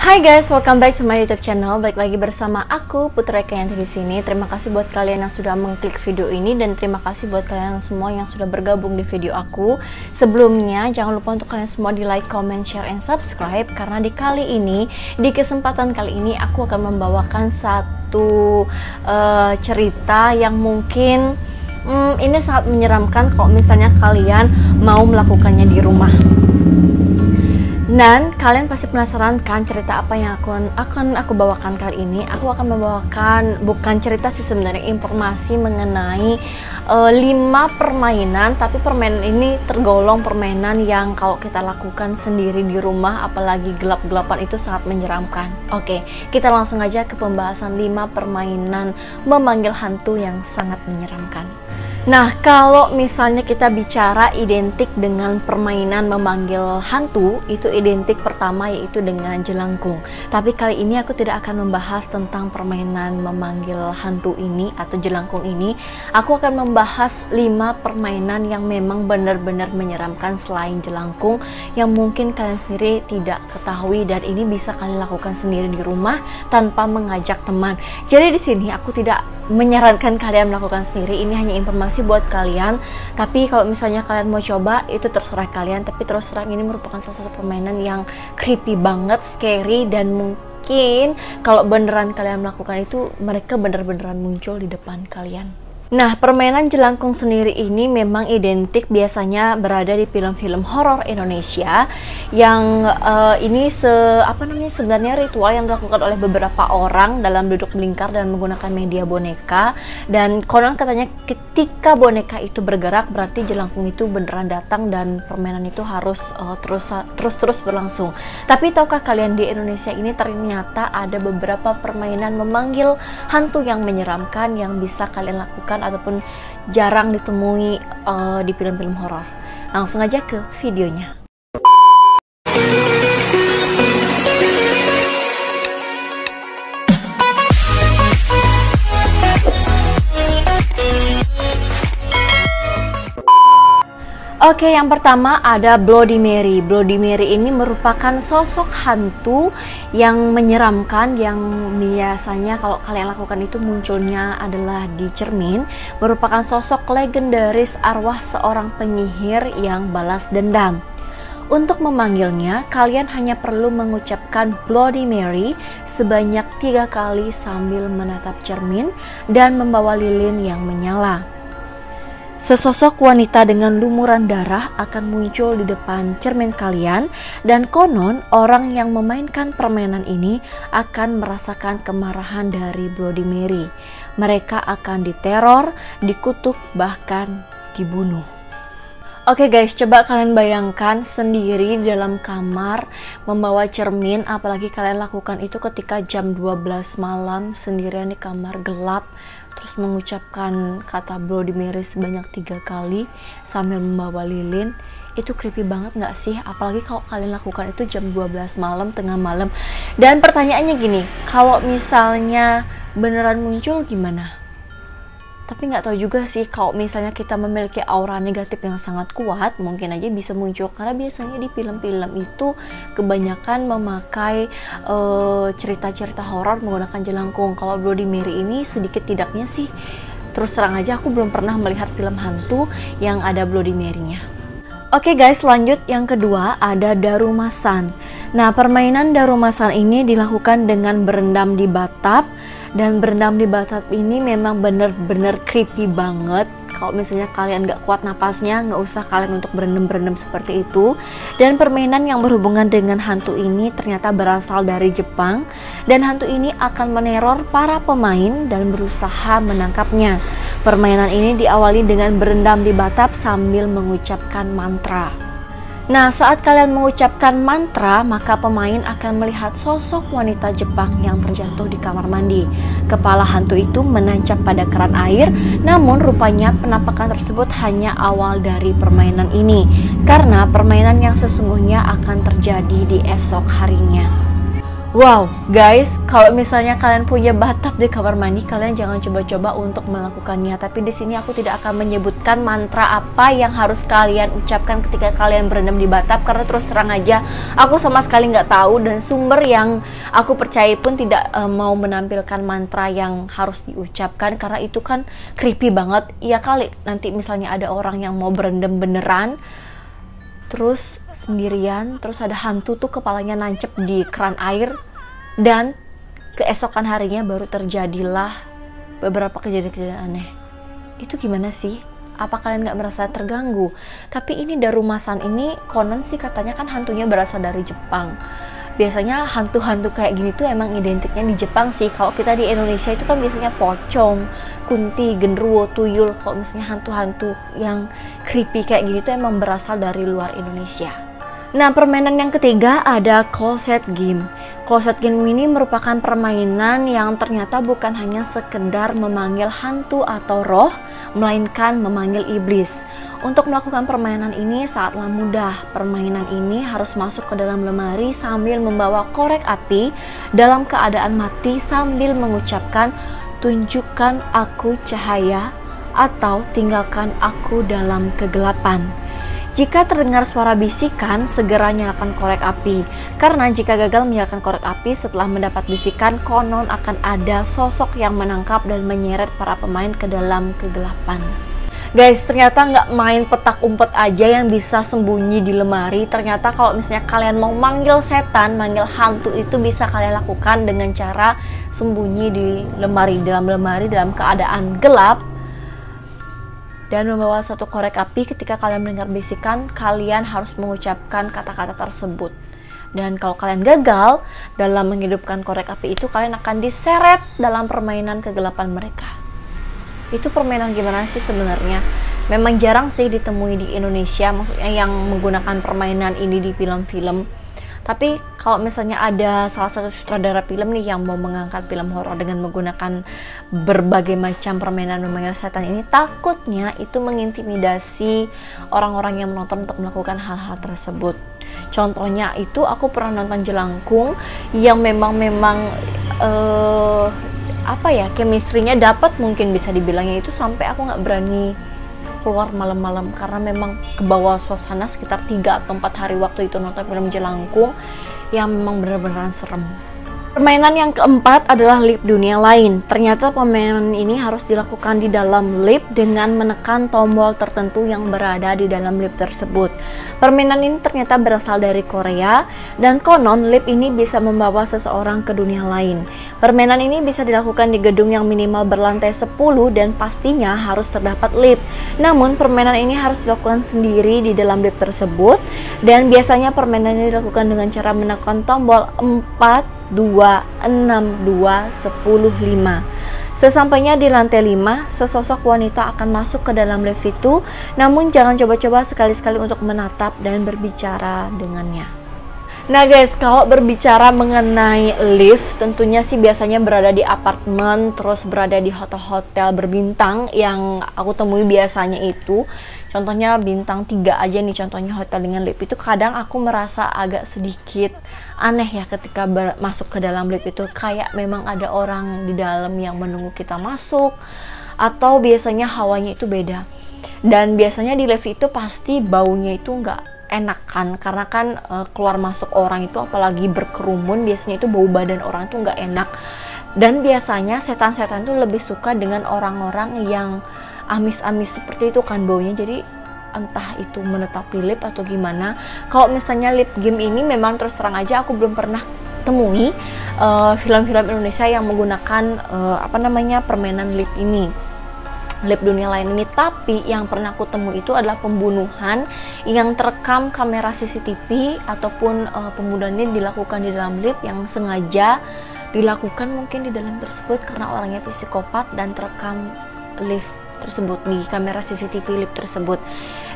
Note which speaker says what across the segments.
Speaker 1: Hai guys, welcome back to my YouTube channel. Balik lagi bersama aku Putri Eka di sini. Terima kasih buat kalian yang sudah mengklik video ini dan terima kasih buat kalian semua yang sudah bergabung di video aku. Sebelumnya, jangan lupa untuk kalian semua di like, comment, share, and subscribe karena di kesempatan kali ini aku akan membawakan satu cerita yang mungkin ini sangat menyeramkan kalau misalnya kalian mau melakukannya di rumah. Dan kalian pasti penasaran kan cerita apa yang akan aku bawakan kali ini. Aku akan membawakan bukan cerita sih sebenarnya, informasi mengenai 5 permainan, tapi permainan ini tergolong permainan yang kalau kita lakukan sendiri di rumah, apalagi gelap-gelapan, itu sangat menyeramkan. Oke, kita langsung aja ke pembahasan 5 permainan memanggil hantu yang sangat menyeramkan. Nah, kalau misalnya kita bicara identik dengan permainan memanggil hantu, itu identik pertama yaitu dengan jelangkung. Tapi kali ini aku tidak akan membahas tentang permainan memanggil hantu ini atau jelangkung ini. Aku akan membahas 5 permainan yang memang benar-benar menyeramkan selain jelangkung, yang mungkin kalian sendiri tidak ketahui dan ini bisa kalian lakukan sendiri di rumah tanpa mengajak teman. Jadi di sini aku tidak menyarankan kalian melakukan sendiri, ini hanya informasi buat kalian. Tapi kalau misalnya kalian mau coba, itu terserah kalian. Tapi terus terang ini merupakan salah satu permainan yang creepy banget, scary, dan mungkin kalau beneran kalian melakukan itu, mereka bener-beneran muncul di depan kalian. Nah, permainan jelangkung sendiri ini memang identik biasanya berada di film-film horor Indonesia yang ini sebenarnya ritual yang dilakukan oleh beberapa orang dalam duduk melingkar dan menggunakan media boneka, dan konon katanya ketika boneka itu bergerak berarti jelangkung itu beneran datang dan permainan itu harus terus berlangsung. Tapi tahukah kalian di Indonesia ini ternyata ada beberapa permainan memanggil hantu yang menyeramkan yang bisa kalian lakukan ataupun jarang ditemui di film-film horor. Langsung aja ke videonya. Oke, yang pertama ada Bloody Mary. Bloody Mary ini merupakan sosok hantu yang menyeramkan yang biasanya kalau kalian lakukan itu munculnya adalah di cermin. Merupakan sosok legendaris arwah seorang penyihir yang balas dendam. Untuk memanggilnya, kalian hanya perlu mengucapkan Bloody Mary sebanyak 3 kali sambil menatap cermin dan membawa lilin yang menyala. Sesosok wanita dengan lumuran darah akan muncul di depan cermin kalian, dan konon orang yang memainkan permainan ini akan merasakan kemarahan dari Bloody Mary. Mereka akan diteror, dikutuk, bahkan dibunuh. Oke guys, coba kalian bayangkan sendiri di dalam kamar membawa cermin, apalagi kalian lakukan itu ketika jam 12 malam sendirian di kamar gelap, terus mengucapkan kata Bloody Mary sebanyak 3 kali sambil membawa lilin. Itu creepy banget nggak sih? Apalagi kalau kalian lakukan itu jam 12 malam, tengah malam. Dan pertanyaannya gini, kalau misalnya beneran muncul gimana? Tapi nggak tahu juga sih, kalau misalnya kita memiliki aura negatif yang sangat kuat, mungkin aja bisa muncul. Karena biasanya di film-film itu kebanyakan memakai cerita-cerita horor menggunakan jelangkung. Kalau Bloody Mary ini sedikit tidaknya sih, terus terang aja aku belum pernah melihat film hantu yang ada Bloody Mary-nya. Oke guys, lanjut yang kedua ada Darumasan. Nah, permainan Darumasan ini dilakukan dengan berendam di bathtub. Dan berendam di bathtub ini memang bener-bener creepy banget. Kalau misalnya kalian nggak kuat napasnya, nggak usah kalian untuk berendam seperti itu. Dan permainan yang berhubungan dengan hantu ini ternyata berasal dari Jepang. Dan hantu ini akan meneror para pemain dan berusaha menangkapnya. Permainan ini diawali dengan berendam di bathtub sambil mengucapkan mantra. Nah, saat kalian mengucapkan mantra, maka pemain akan melihat sosok wanita Jepang yang terjatuh di kamar mandi. Kepala hantu itu menancap pada keran air, namun rupanya penampakan tersebut hanya awal dari permainan ini, karena permainan yang sesungguhnya akan terjadi di esok harinya. Wow, guys, kalau misalnya kalian punya bathtub di kamar mandi, kalian jangan coba-coba untuk melakukannya. Tapi di sini aku tidak akan menyebutkan mantra apa yang harus kalian ucapkan ketika kalian berendam di bathtub, karena terus terang aja, aku sama sekali nggak tahu, dan sumber yang aku percaya pun tidak mau menampilkan mantra yang harus diucapkan, karena itu kan creepy banget. Iya kali, nanti misalnya ada orang yang mau berendam beneran, terus sendirian, terus ada hantu tuh kepalanya nancep di keran air, dan keesokan harinya baru terjadilah beberapa kejadian-kejadian aneh. Itu gimana sih? Apa kalian nggak merasa terganggu? Tapi ini Darumasan ini konon sih katanya kan hantunya berasal dari Jepang. Biasanya hantu-hantu kayak gini tuh emang identiknya di Jepang sih. Kalau kita di Indonesia itu kan biasanya pocong, kunti, genderuwo, tuyul. Kalau misalnya hantu-hantu yang creepy kayak gini tuh emang berasal dari luar Indonesia. Nah, permainan yang ketiga ada Closet Game. Closet Game ini merupakan permainan yang ternyata bukan hanya sekedar memanggil hantu atau roh, melainkan memanggil iblis. Untuk melakukan permainan ini sangatlah mudah. Permainan ini harus masuk ke dalam lemari sambil membawa korek api dalam keadaan mati sambil mengucapkan, "Tunjukkan aku cahaya," atau "Tinggalkan aku dalam kegelapan." Jika terdengar suara bisikan, segera nyalakan korek api. Karena jika gagal menyalakan korek api setelah mendapat bisikan, konon akan ada sosok yang menangkap dan menyeret para pemain ke dalam kegelapan. Guys, ternyata nggak main petak umpet aja yang bisa sembunyi di lemari. Ternyata kalau misalnya kalian mau manggil setan, manggil hantu, itu bisa kalian lakukan dengan cara sembunyi di lemari, dalam keadaan gelap, dan membawa satu korek api. Ketika kalian mendengar bisikan, kalian harus mengucapkan kata-kata tersebut. Dan kalau kalian gagal dalam menghidupkan korek api itu, kalian akan diseret dalam permainan kegelapan mereka. Itu permainan gimana sih sebenarnya? Memang jarang sih ditemui di Indonesia, maksudnya yang menggunakan permainan ini di film-film. Tapi kalau misalnya ada salah satu sutradara film nih yang mau mengangkat film horor dengan menggunakan berbagai macam permainan memanggil setan ini, takutnya itu mengintimidasi orang-orang yang menonton untuk melakukan hal-hal tersebut. Contohnya itu aku pernah nonton Jelangkung yang memang chemistry-nya dapat, mungkin bisa dibilangnya, itu sampai aku nggak berani keluar malam-malam karena memang kebawa suasana sekitar 3 atau 4 hari waktu itu nonton film Jelangkung yang memang benar-benar serem. Permainan yang keempat adalah lift dunia lain. Ternyata permainan ini harus dilakukan di dalam lift dengan menekan tombol tertentu yang berada di dalam lift tersebut. Permainan ini ternyata berasal dari Korea, dan konon lift ini bisa membawa seseorang ke dunia lain. Permainan ini bisa dilakukan di gedung yang minimal berlantai 10 dan pastinya harus terdapat lift. Namun permainan ini harus dilakukan sendiri di dalam lift tersebut, dan biasanya permainan ini dilakukan dengan cara menekan tombol 4, 2, 6, 2, 10, 5. Sesampainya di lantai 5, sesosok wanita akan masuk ke dalam lift itu, namun jangan coba-coba sekali-sekali untuk menatap dan berbicara dengannya. Nah guys, kalau berbicara mengenai lift, tentunya sih biasanya berada di apartemen, terus berada di hotel-hotel berbintang yang aku temui biasanya itu. Contohnya bintang 3 aja nih, contohnya hotel dengan lift itu kadang aku merasa agak sedikit aneh ya ketika masuk ke dalam lift itu. Kayak memang ada orang di dalam yang menunggu kita masuk, atau biasanya hawanya itu beda. Dan biasanya di lift itu pasti baunya itu nggak enak kan, karena kan keluar masuk orang itu apalagi berkerumun, biasanya itu bau badan orang itu nggak enak. Dan biasanya setan-setan itu lebih suka dengan orang-orang yang amis-amis seperti itu kan baunya, jadi entah itu menetap di lift atau gimana. Kalau misalnya lift game ini memang terus terang aja aku belum pernah temui film-film Indonesia yang menggunakan permainan lift ini, lift dunia lain ini. Tapi yang pernah aku temui itu adalah pembunuhan yang terekam kamera CCTV, ataupun pembunuhan ini dilakukan di dalam lift yang sengaja dilakukan mungkin di dalam tersebut karena orangnya psikopat, dan terekam lift tersebut di kamera CCTV lift tersebut.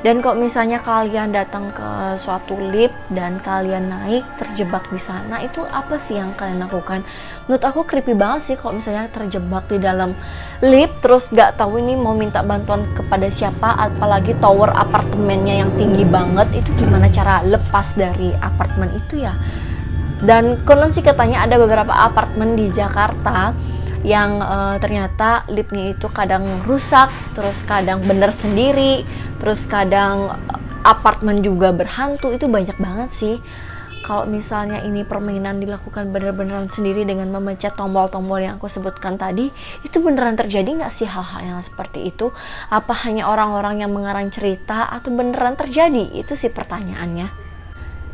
Speaker 1: Dan kalau misalnya kalian datang ke suatu lift dan kalian naik terjebak di sana, itu apa sih yang kalian lakukan? Menurut aku creepy banget sih kalau misalnya terjebak di dalam lift terus gak tahu ini mau minta bantuan kepada siapa, apalagi tower apartemennya yang tinggi banget. Itu gimana cara lepas dari apartemen itu ya? Dan konon sih katanya ada beberapa apartemen di Jakarta yang ternyata liftnya itu kadang rusak, terus kadang bener sendiri, terus kadang apartemen juga berhantu. Itu banyak banget sih. Kalau misalnya ini permainan dilakukan bener-beneran sendiri dengan memencet tombol-tombol yang aku sebutkan tadi, itu beneran terjadi nggak sih hal-hal yang seperti itu? Apa hanya orang-orang yang mengarang cerita atau beneran terjadi? Itu sih pertanyaannya.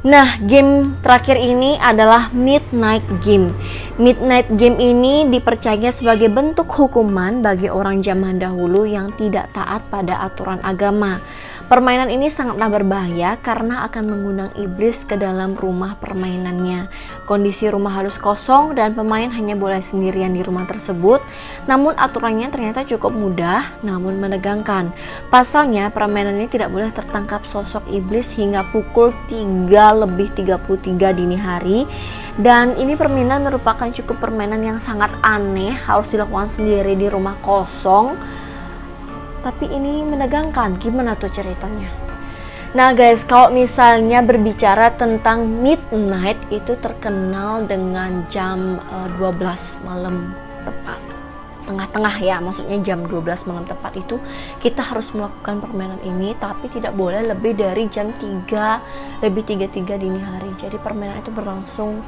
Speaker 1: Nah, game terakhir ini adalah Midnight Game. Midnight Game ini dipercaya sebagai bentuk hukuman bagi orang zaman dahulu yang tidak taat pada aturan agama. Permainan ini sangatlah berbahaya karena akan mengundang iblis ke dalam rumah permainannya. Kondisi rumah harus kosong dan pemain hanya boleh sendirian di rumah tersebut. Namun aturannya ternyata cukup mudah namun menegangkan. Pasalnya permainan ini tidak boleh tertangkap sosok iblis hingga pukul 3:33 dini hari. Dan ini permainan merupakan cukup permainan yang sangat aneh, harus dilakukan sendiri di rumah kosong. Tapi ini menegangkan. Gimana tuh ceritanya? Nah guys, kalau misalnya berbicara tentang midnight, itu terkenal dengan jam 12 malam tepat, tengah-tengah ya, maksudnya jam 12 malam tepat itu kita harus melakukan permainan ini, tapi tidak boleh lebih dari jam 3:33 dini hari. Jadi permainan itu berlangsung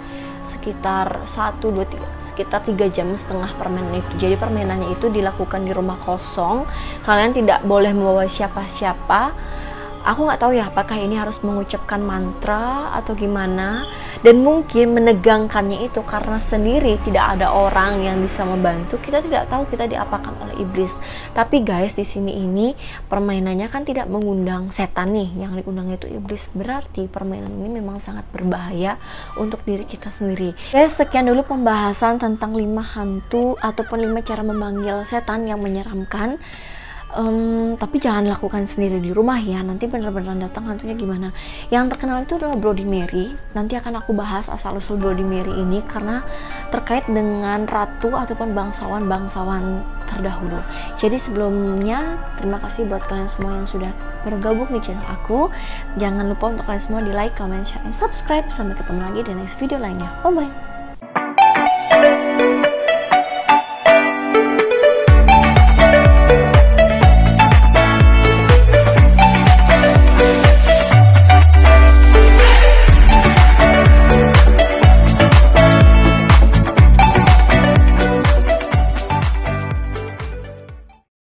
Speaker 1: sekitar 3 jam setengah permainan itu. Jadi permainannya itu dilakukan di rumah kosong, kalian tidak boleh membawa siapa-siapa. Aku nggak tahu ya apakah ini harus mengucapkan mantra atau gimana, dan mungkin menegangkannya itu karena sendiri tidak ada orang yang bisa membantu, kita tidak tahu kita diapakan oleh iblis. Tapi guys, di sini ini permainannya kan tidak mengundang setan nih, yang diundang itu iblis. Berarti permainan ini memang sangat berbahaya untuk diri kita sendiri. Guys, sekian dulu pembahasan tentang 5 hantu ataupun 5 cara memanggil setan yang menyeramkan. Tapi jangan lakukan sendiri di rumah ya, nanti bener-bener datang hantunya gimana. Yang terkenal itu adalah Bloody Mary. Nanti akan aku bahas asal-usul Bloody Mary ini karena terkait dengan ratu ataupun bangsawan terdahulu. Jadi sebelumnya terima kasih buat kalian semua yang sudah bergabung di channel aku. Jangan lupa untuk kalian semua di like, comment, share, dan subscribe. Sampai ketemu lagi di next video lainnya. Bye bye.